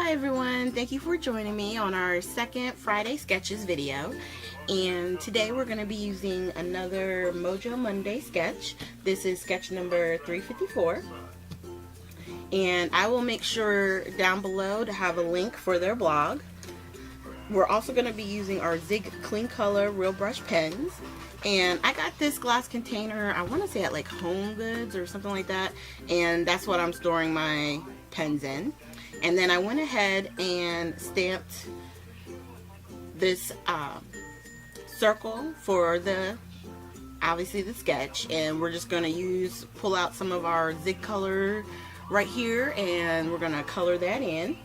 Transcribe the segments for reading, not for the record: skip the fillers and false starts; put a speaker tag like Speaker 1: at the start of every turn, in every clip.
Speaker 1: Hi everyone, thank you for joining me on our second Friday Sketches video. And today we're going to be using another Mojo Monday sketch. This is sketch number 354. And I will make sure down below to have a link for their blog. We're also going to be using our Zig Clean Color Real Brush pens. And I got this glass container, I want to say at like Home Goods or something like that. And that's what I'm storing my pens in. And then I went ahead and stamped this circle for obviously the sketch, and we're just going to pull out some of our Zig color right here, and we're going to color that in.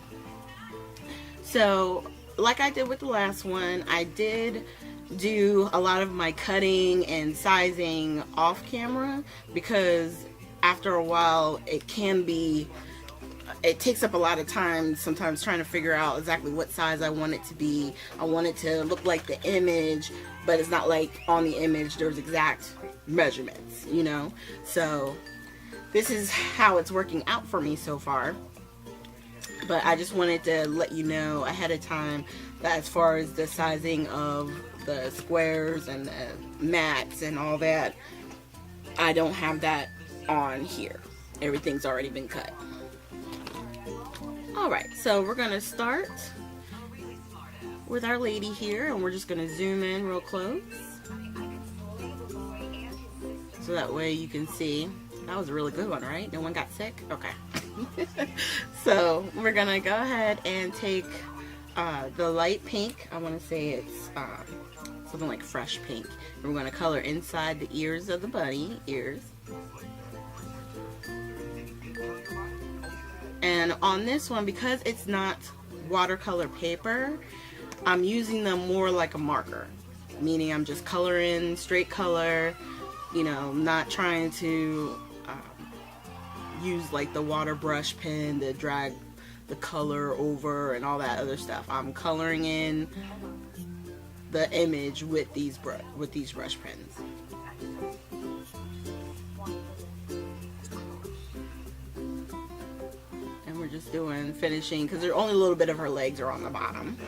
Speaker 1: So like I did with the last one, I did do a lot of my cutting and sizing off camera, because after a while it takes up a lot of time sometimes trying to figure out exactly what size I want it to be. I want it to look like the image, but it's not like on the image there's exact measurements, you know? So this is how it's working out for me so far. But I just wanted to let you know ahead of time that as far as the sizing of the squares and the mats and all that, I don't have that on here. Everything's already been cut. Alright, so we're going to start with our lady here, and we're just going to zoom in real close so that way you can see. That was a really good one, right? No one got sick? Okay. So we're going to go ahead and take the light pink. I want to say it's something like fresh pink. And we're going to color inside the ears of the bunny ears. And on this one, because it's not watercolor paper, I'm using them more like a marker. Meaning I'm just coloring straight color, you know, not trying to use like the water brush pen to drag the color over and all that other stuff. I'm coloring in the image with these brush pens. We're just doing finishing because there's only a little bit of her legs are on the bottom.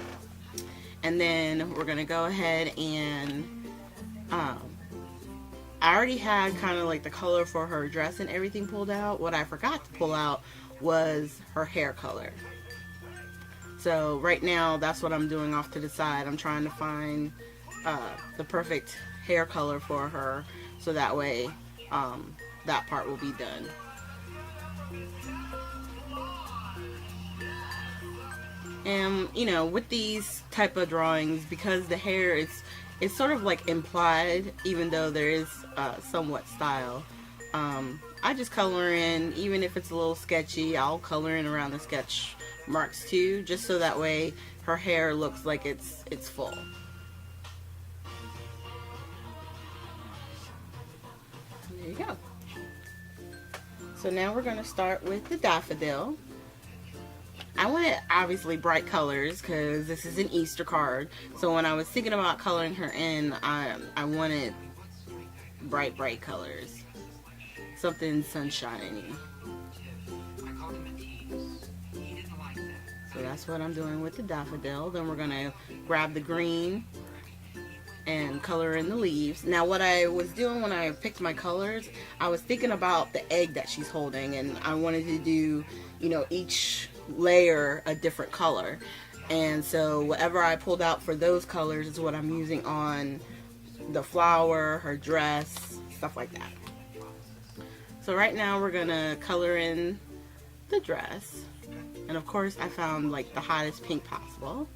Speaker 1: And then we're gonna go ahead and I already had kind of like the color for her dress and everything pulled out. What I forgot to pull out was her hair color. So right now that's what I'm doing off to the side. I'm trying to find the perfect hair color for her, so that way that part will be done. And you know, with these type of drawings, because the hair is sort of like implied, even though there is somewhat style, I just color in, even if it's a little sketchy, I'll color in around the sketch marks too, just so that way her hair looks like it's full. There you go. So now we're going to start with the daffodil. I wanted obviously bright colors because this is an Easter card. So when I was thinking about coloring her in, I wanted bright colors. Something sunshiny. So that's what I'm doing with the daffodil. Then we're going to grab the green and color in the leaves. Now what I was doing when I picked my colors, I was thinking about the egg that she's holding, and I wanted to do, you know, each layer a different color. And so whatever I pulled out for those colors is what I'm using on the flower, her dress, stuff like that. So right now we're gonna color in the dress, and of course I found like the hottest pink possible.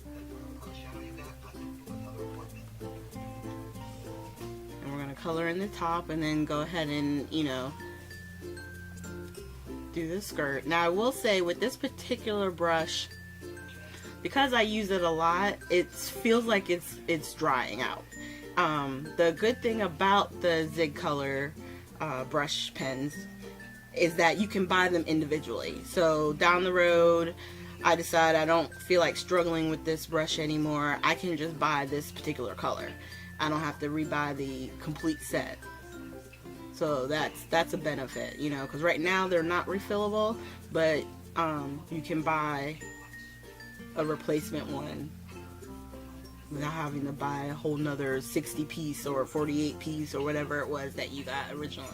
Speaker 1: And we're gonna color in the top and then go ahead and, you know, do the skirt. Now I will say with this particular brush, because I use it a lot, it feels like it's drying out. The good thing about the Zig Color brush pens is that you can buy them individually. So down the road I decide I don't feel like struggling with this brush anymore, I can just buy this particular color. I don't have to rebuy the complete set. So that's a benefit, you know, because right now they're not refillable, but you can buy a replacement one without having to buy a whole nother 60 piece or 48 piece or whatever it was that you got originally.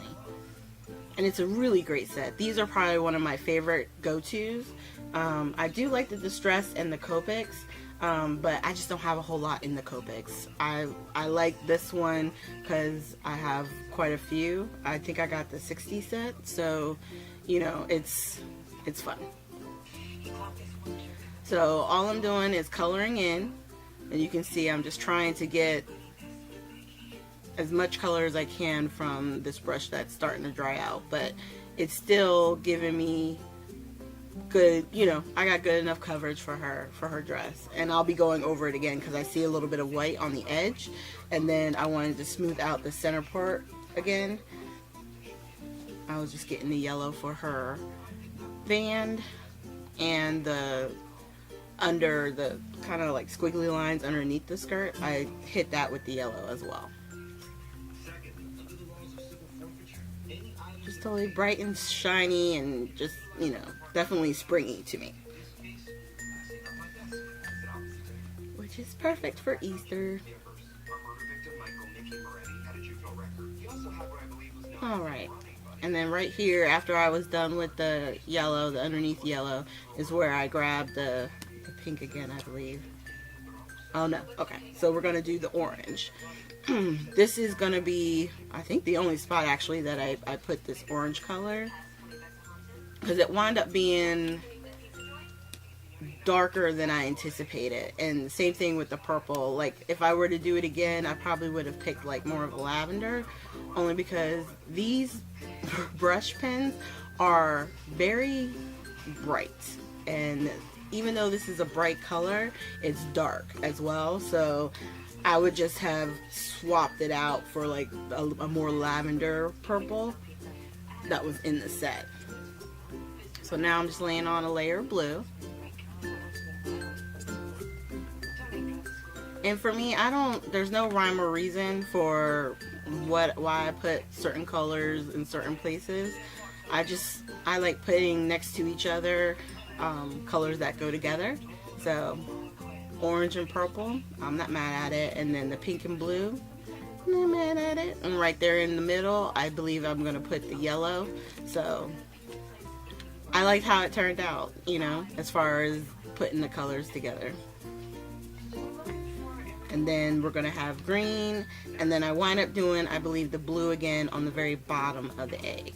Speaker 1: And it's a really great set. These are probably one of my favorite go-tos. I do like the Distress and the Copics, but I just don't have a whole lot in the Copics. I like this one because I have quite a few. I think I got the 60 set, so you know, it's fun. So all I'm doing is coloring in, and you can see I'm just trying to get as much color as I can from this brush that's starting to dry out, but it's still giving me good, you know, I got good enough coverage for her dress. And I'll be going over it again because I see a little bit of white on the edge, and then I wanted to smooth out the center part again. I was just getting the yellow for her band and the under the kind of like squiggly lines underneath the skirt. I hit that with the yellow as well. Just totally bright and shiny and just, you know, definitely springy to me. Which is perfect for Easter. Alright. And then right here, after I was done with the yellow, the underneath yellow, is where I grabbed the pink again, I believe. Oh no. Okay. So we're going to do the orange. This is going to be, I think, the only spot actually that I put this orange color, because it wound up being darker than I anticipated. And the same thing with the purple. Like, if I were to do it again, I probably would have picked like more of a lavender, only because these brush pens are very bright, and even though this is a bright color, it's dark as well. So I would just have swapped it out for like a more lavender purple that was in the set. So now I'm just laying on a layer of blue. And for me, there's no rhyme or reason for why I put certain colors in certain places. I like putting next to each other colors that go together. So orange and purple, I'm not mad at it. And then the pink and blue, I'm not mad at it. And right there in the middle, I believe I'm going to put the yellow. So I liked how it turned out, you know, as far as putting the colors together. And then we're going to have green, and then I wind up doing, I believe, the blue again on the very bottom of the egg.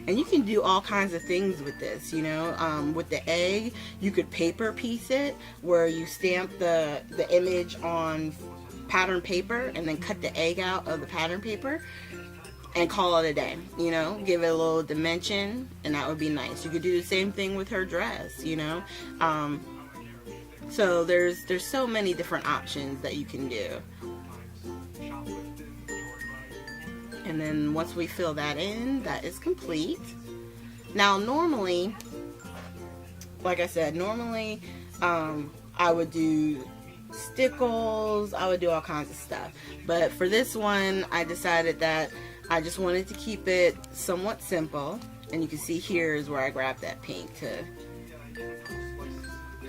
Speaker 1: And you can do all kinds of things with this, you know. With the egg, you could paper piece it, where you stamp the image on pattern paper and then cut the egg out of the pattern paper and call it a day, you know. Give it a little dimension, and that would be nice. You could do the same thing with her dress, you know. So there's so many different options that you can do. And then once we fill that in, that is complete. Now normally, like I said, I would do stickles, I would do all kinds of stuff. But for this one, I decided that I just wanted to keep it somewhat simple. And you can see here is where I grabbed that pink to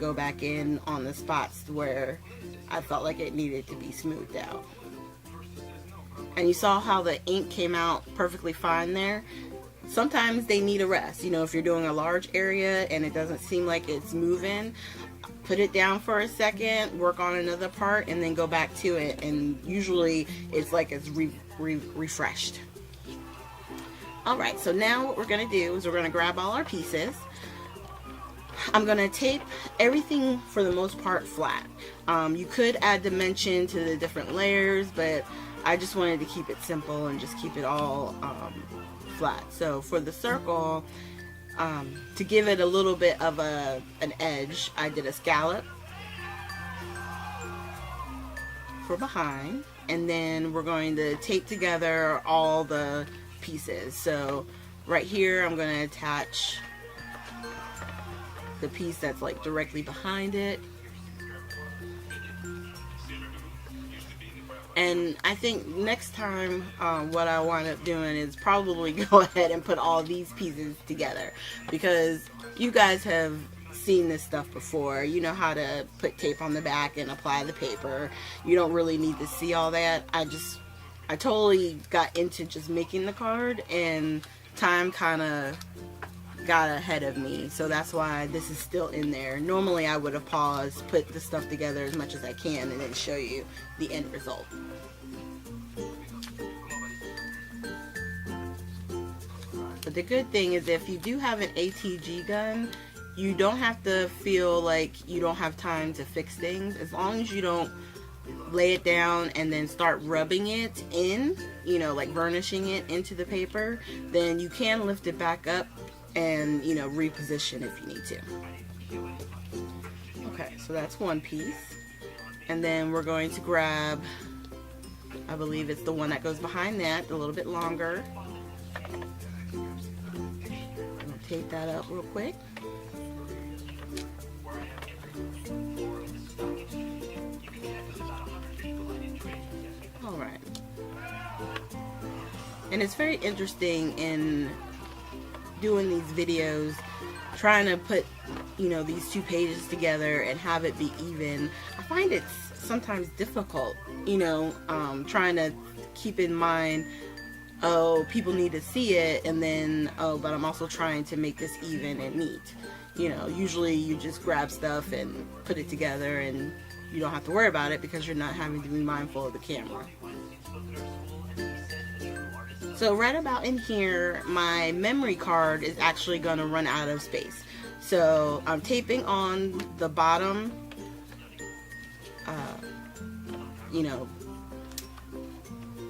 Speaker 1: go back in on the spots where I felt like it needed to be smoothed out. And you saw how the ink came out perfectly fine there. Sometimes they need a rest. You know, if you're doing a large area and it doesn't seem like it's moving, put it down for a second, work on another part, and then go back to it. And usually it's like it's refreshed. Alright, so now what we're going to do is we're going to grab all our pieces. I'm going to tape everything for the most part flat. You could add dimension to the different layers, but I just wanted to keep it simple and just keep it all flat. So for the circle, to give it a little bit of an edge, I did a scallop for behind, and then we're going to tape together all the pieces. So right here I'm going to attach the piece that's like directly behind it. And I think next time what I wind up doing is probably go ahead and put all these pieces together, because you guys have seen this stuff before. You know how to put tape on the back and apply the paper. You don't really need to see all that. I totally got into just making the card, and time kind of got ahead of me, so that's why this is still in there. Normally I would have paused, put the stuff together as much as I can, and then show you the end result. But the good thing is, if you do have an ATG gun, you don't have to feel like you don't have time to fix things. As long as you don't lay it down and then start rubbing it in, you know, like vernishing it into the paper, then you can lift it back up and, you know, reposition if you need to. Okay, so that's one piece. And then we're going to grab, I believe it's the one that goes behind that, a little bit longer. I'm going to tape that up real quick. Alright. And it's very interesting in doing these videos, trying to put, you know, these two pages together and have it be even. I find it's sometimes difficult, you know, trying to keep in mind, oh, people need to see it, and then, oh, but I'm also trying to make this even and neat. You know, usually you just grab stuff and put it together and you don't have to worry about it because you're not having to be mindful of the camera. So right about in here, my memory card is actually going to run out of space. So I'm taping on the bottom, you know,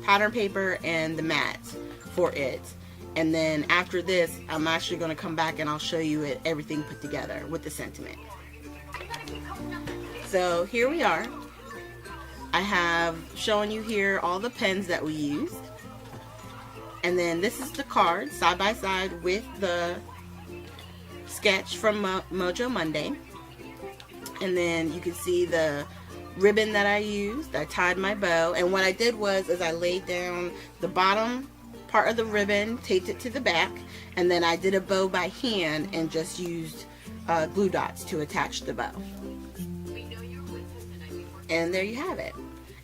Speaker 1: pattern paper and the mat for it. And then after this, I'm actually going to come back and I'll show you it, everything put together with the sentiment. So here we are. I have shown you here all the pens that we used. And then this is the card side by side with the sketch from Mojo Monday. And then you can see the ribbon that I used. I tied my bow, and what I did was I laid down the bottom part of the ribbon, taped it to the back, and then I did a bow by hand and just used glue dots to attach the bow. And there you have it.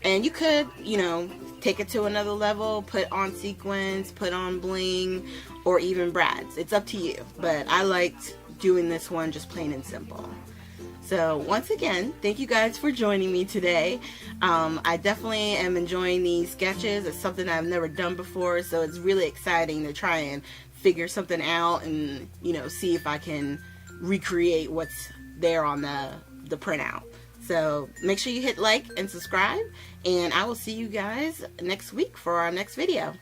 Speaker 1: And you could, you know, take it to another level, put on sequins, put on bling, or even brads. It's up to you. But I liked doing this one just plain and simple. So once again, thank you guys for joining me today. I definitely am enjoying these sketches. It's something I've never done before, so it's really exciting to try and figure something out and, you know, see if I can recreate what's there on the printout. So make sure you hit like and subscribe, and I will see you guys next week for our next video.